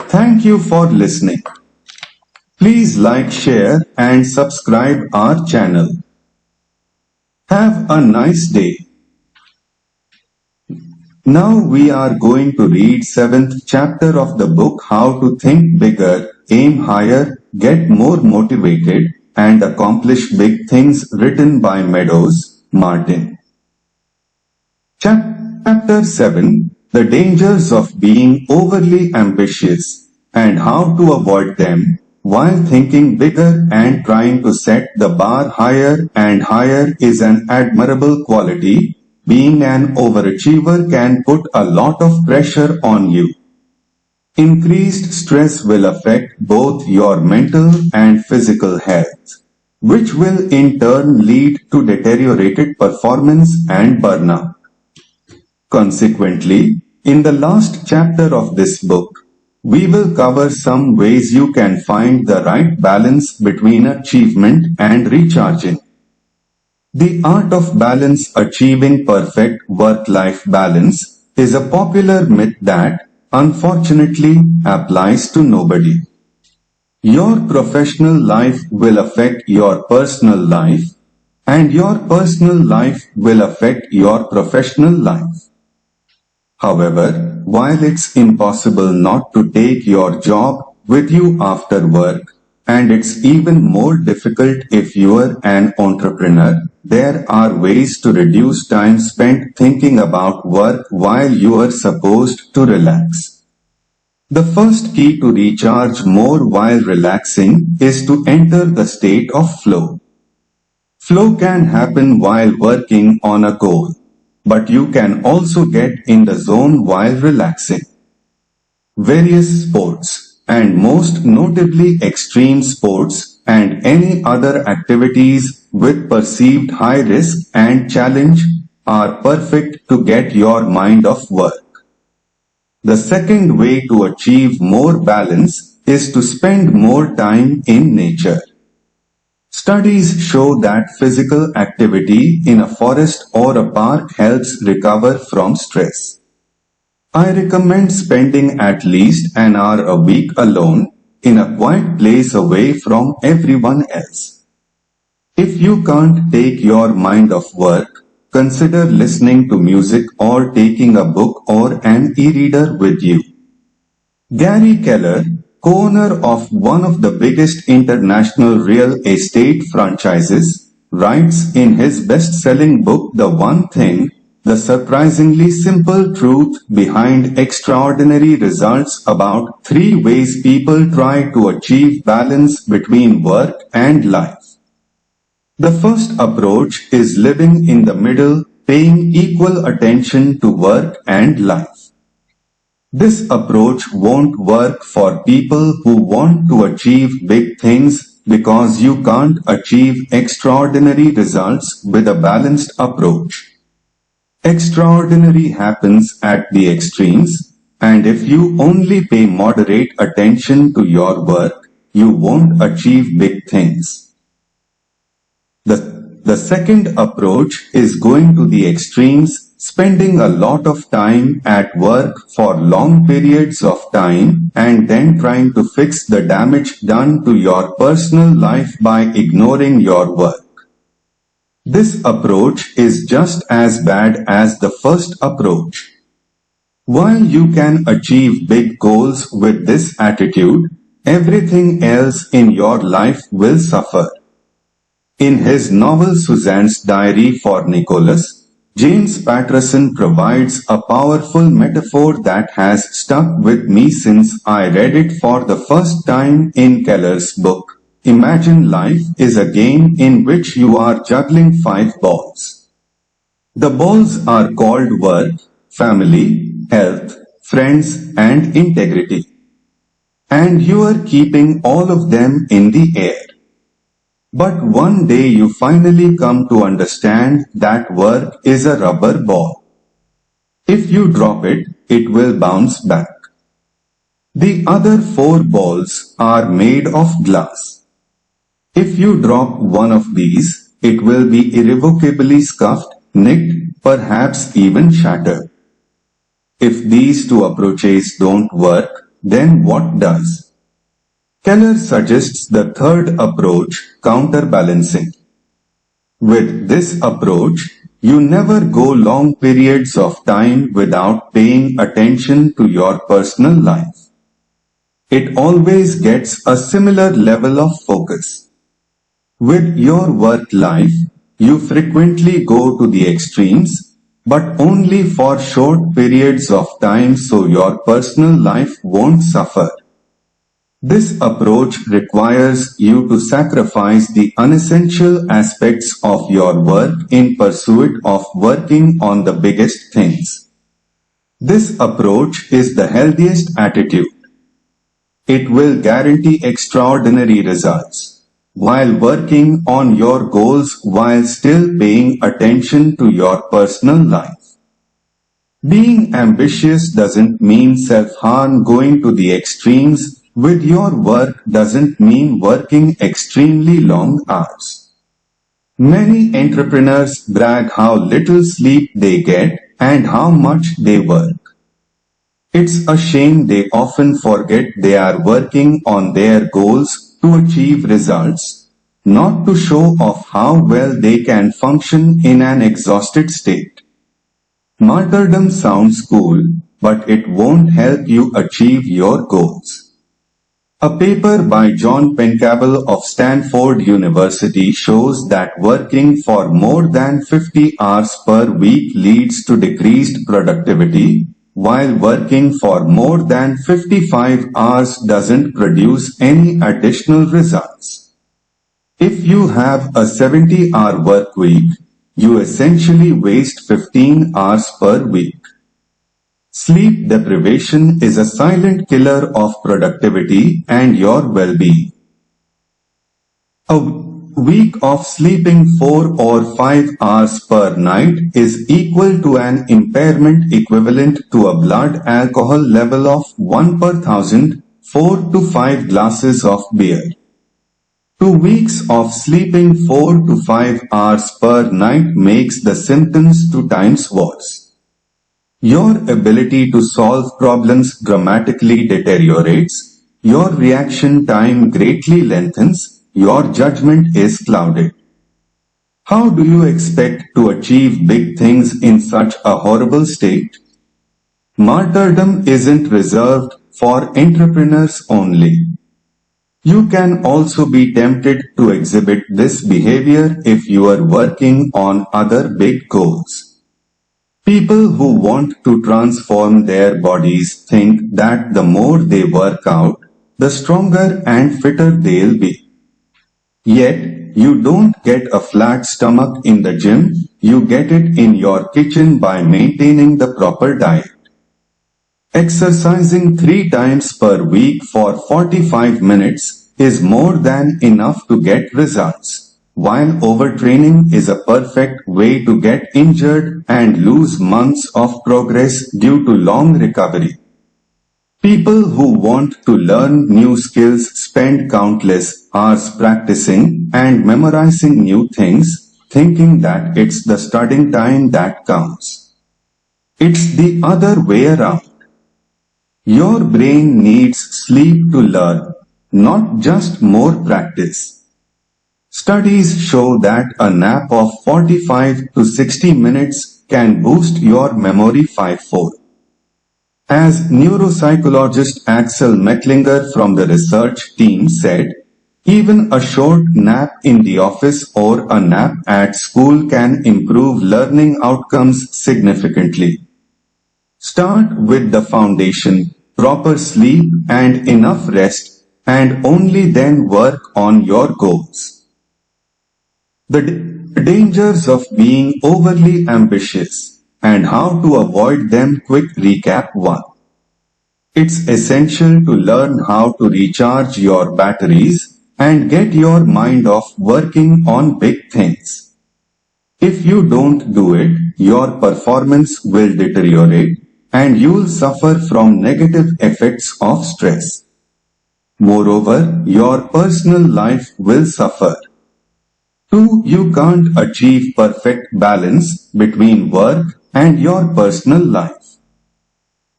Thank you for listening. Please like, share and subscribe our channel. Have a nice day. Now we are going to read 7th chapter of the book How to Think Bigger, Aim Higher, Get More Motivated and Accomplish Big Things, written by Meadows, Martin. Chapter 7, The Dangers of Being Overly Ambitious and How to Avoid Them while thinking bigger and trying to set the bar higher and higher is an admirable quality. Being an overachiever can put a lot of pressure on you. Increased stress will affect both your mental and physical health, which will in turn lead to deteriorated performance and burnout. Consequently, in the last chapter of this book, we will cover some ways you can find the right balance between achievement and recharging. The art of balance, achieving perfect work-life balance, is a popular myth that, unfortunately, applies to nobody. Your professional life will affect your personal life, and your personal life will affect your professional life. However, while it's impossible not to take your job with you after work, and it's even more difficult if you're an entrepreneur, there are ways to reduce time spent thinking about work while you are supposed to relax. The first key to recharge more while relaxing is to enter the state of flow. Flow can happen while working on a goal, but you can also get in the zone while relaxing. Various sports, and most notably extreme sports and any other activities with perceived high risk and challenge, are perfect to get your mind off work. The second way to achieve more balance is to spend more time in nature. Studies show that physical activity in a forest or a park helps recover from stress. I recommend spending at least an hour a week alone, in a quiet place away from everyone else. If you can't take your mind off work, consider listening to music or taking a book or an e-reader with you. Gary Keller, co-owner of one of the biggest international real estate franchises, writes in his best-selling book The One Thing, the surprisingly simple truth behind extraordinary results about 3 ways people try to achieve balance between work and life. The first approach is living in the middle, paying equal attention to work and life. This approach won't work for people who want to achieve big things because you can't achieve extraordinary results with a balanced approach. Extraordinary happens at the extremes, and if you only pay moderate attention to your work, you won't achieve big things. The second approach is going to the extremes, spending a lot of time at work for long periods of time and then trying to fix the damage done to your personal life by ignoring your work. This approach is just as bad as the first approach. While you can achieve big goals with this attitude, everything else in your life will suffer. In his novel Suzanne's Diary for Nicholas, James Patterson provides a powerful metaphor that has stuck with me since I read it for the first time in Keller's book. Imagine life is a game in which you are juggling 5 balls. The balls are called work, family, health, friends, and integrity. And you are keeping all of them in the air. But one day you finally come to understand that work is a rubber ball. If you drop it, it will bounce back. The other 4 balls are made of glass. If you drop one of these, it will be irrevocably scuffed, nicked, perhaps even shattered. If these 2 approaches don't work, then what does? Keller suggests the third approach, counterbalancing. With this approach, you never go long periods of time without paying attention to your personal life. It always gets a similar level of focus. With your work life, you frequently go to the extremes, but only for short periods of time so your personal life won't suffer. This approach requires you to sacrifice the unessential aspects of your work in pursuit of working on the biggest things. This approach is the healthiest attitude. It will guarantee extraordinary results, while working on your goals while still paying attention to your personal life. Being ambitious doesn't mean self-harm. Going to the extremes with your work doesn't mean working extremely long hours. Many entrepreneurs brag how little sleep they get and how much they work. It's a shame they often forget they are working on their goals to achieve results, not to show off how well they can function in an exhausted state. Martyrdom sounds cool, but it won't help you achieve your goals. A paper by John Pencabel of Stanford University shows that working for more than 50 hours per week leads to decreased productivity, while working for more than 55 hours doesn't produce any additional results. If you have a 70-hour work week, you essentially waste 15 hours per week. Sleep deprivation is a silent killer of productivity and your well-being. A week of sleeping 4 or 5 hours per night is equal to an impairment equivalent to a blood alcohol level of 1 per 1,000, 4 to 5 glasses of beer. 2 weeks of sleeping 4 to 5 hours per night makes the symptoms 2 times worse. Your ability to solve problems dramatically deteriorates, your reaction time greatly lengthens, your judgment is clouded. How do you expect to achieve big things in such a horrible state? Martyrdom isn't reserved for entrepreneurs only. You can also be tempted to exhibit this behavior if you are working on other big goals. People who want to transform their bodies think that the more they work out, the stronger and fitter they'll be. Yet, you don't get a flat stomach in the gym, you get it in your kitchen by maintaining the proper diet. Exercising 3 times per week for 45 minutes is more than enough to get results, while overtraining is a perfect way to get injured and lose months of progress due to long recovery. People who want to learn new skills spend countless hours practicing and memorizing new things, thinking that it's the studying time that counts. It's the other way around. Your brain needs sleep to learn, not just more practice. Studies show that a nap of 45 to 60 minutes can boost your memory fivefold. As neuropsychologist Axel Mecklinger from the research team said, even a short nap in the office or a nap at school can improve learning outcomes significantly. Start with the foundation, proper sleep and enough rest, and only then work on your goals. The dangers of being overly ambitious and how to avoid them. Quick recap 1. It's essential to learn how to recharge your batteries and get your mind off working on big things. If you don't do it, your performance will deteriorate and you'll suffer from negative effects of stress. Moreover, your personal life will suffer. 2. You can't achieve perfect balance between work and your personal life.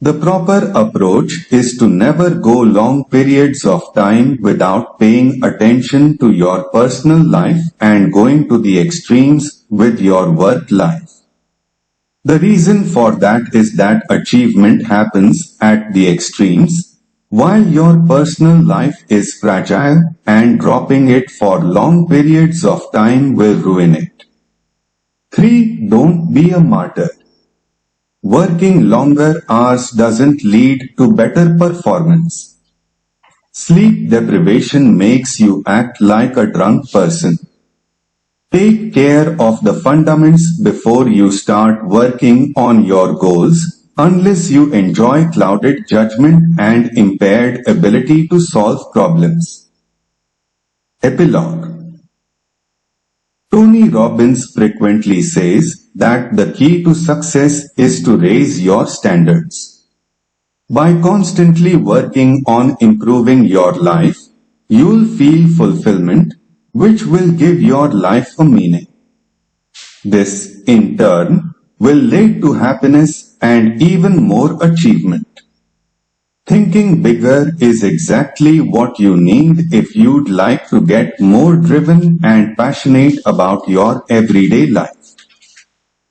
The proper approach is to never go long periods of time without paying attention to your personal life and going to the extremes with your work life. The reason for that is that achievement happens at the extremes, while your personal life is fragile and dropping it for long periods of time will ruin it. 3. Don't be a martyr. Working longer hours doesn't lead to better performance. Sleep deprivation makes you act like a drunk person. Take care of the fundaments before you start working on your goals, unless you enjoy clouded judgment and impaired ability to solve problems. Epilogue. Tony Robbins frequently says that the key to success is to raise your standards. By constantly working on improving your life, you'll feel fulfillment, which will give your life a meaning. This, in turn, will lead to happiness and even more achievement. Thinking bigger is exactly what you need if you'd like to get more driven and passionate about your everyday life.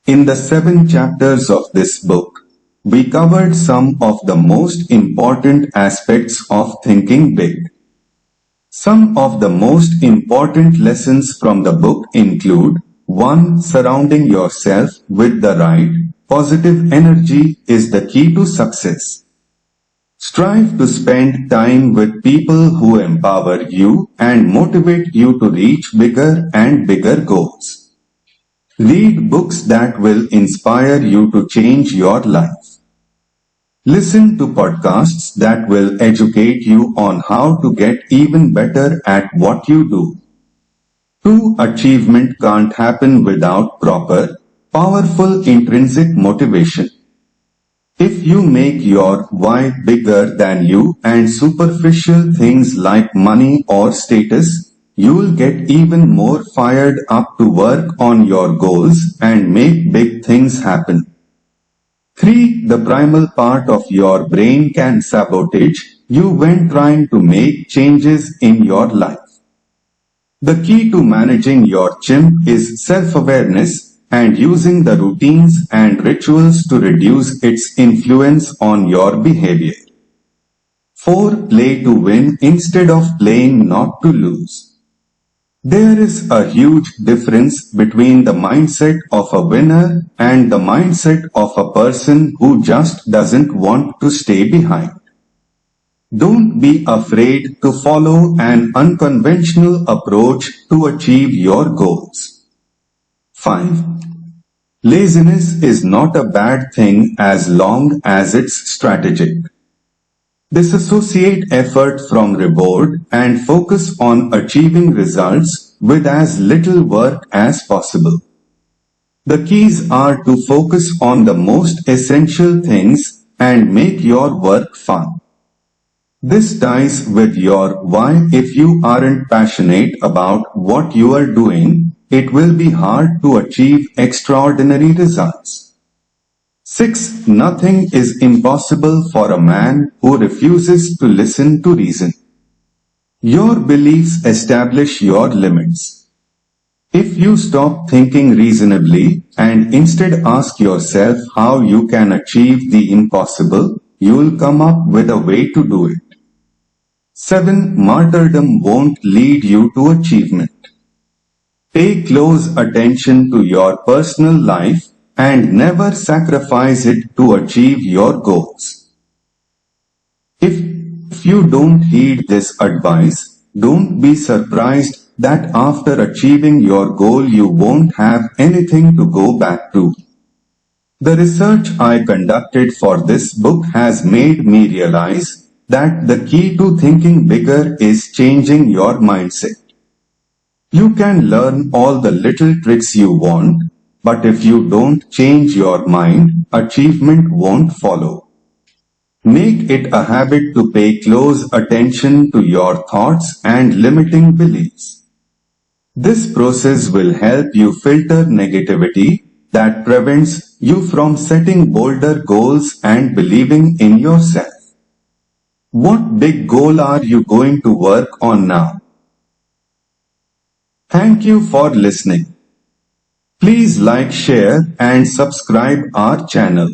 In the 7 chapters of this book, we covered some of the most important aspects of thinking big. Some of the most important lessons from the book include 1. Surrounding yourself with the right, positive energy is the key to success. Strive to spend time with people who empower you and motivate you to reach bigger and bigger goals. Read books that will inspire you to change your life. Listen to podcasts that will educate you on how to get even better at what you do. 2. Achievement can't happen without proper, powerful intrinsic motivation. If you make your why bigger than you and superficial things like money or status, you'll get even more fired up to work on your goals and make big things happen. 3. The primal part of your brain can sabotage you when trying to make changes in your life. The key to managing your chimp is self-awareness and using the routines and rituals to reduce its influence on your behavior. 4. Play to win instead of playing not to lose. There is a huge difference between the mindset of a winner and the mindset of a person who just doesn't want to stay behind. Don't be afraid to follow an unconventional approach to achieve your goals. 5. Laziness is not a bad thing as long as it's strategic. Disassociate effort from reward and focus on achieving results with as little work as possible. The keys are to focus on the most essential things and make your work fun. This ties with your why. If you aren't passionate about what you are doing, it will be hard to achieve extraordinary results. 6. Nothing is impossible for a man who refuses to listen to reason. Your beliefs establish your limits. If you stop thinking reasonably and instead ask yourself how you can achieve the impossible, you'll come up with a way to do it. 7. Martyrdom won't lead you to achievement. Pay close attention to your personal life and never sacrifice it to achieve your goals. If you don't heed this advice, don't be surprised that after achieving your goal you won't have anything to go back to. The research I conducted for this book has made me realize that the key to thinking bigger is changing your mindset. You can learn all the little tricks you want, but if you don't change your mind, achievement won't follow. Make it a habit to pay close attention to your thoughts and limiting beliefs. This process will help you filter negativity that prevents you from setting bolder goals and believing in yourself. What big goal are you going to work on now? Thank you for listening. Please like, share and subscribe our channel.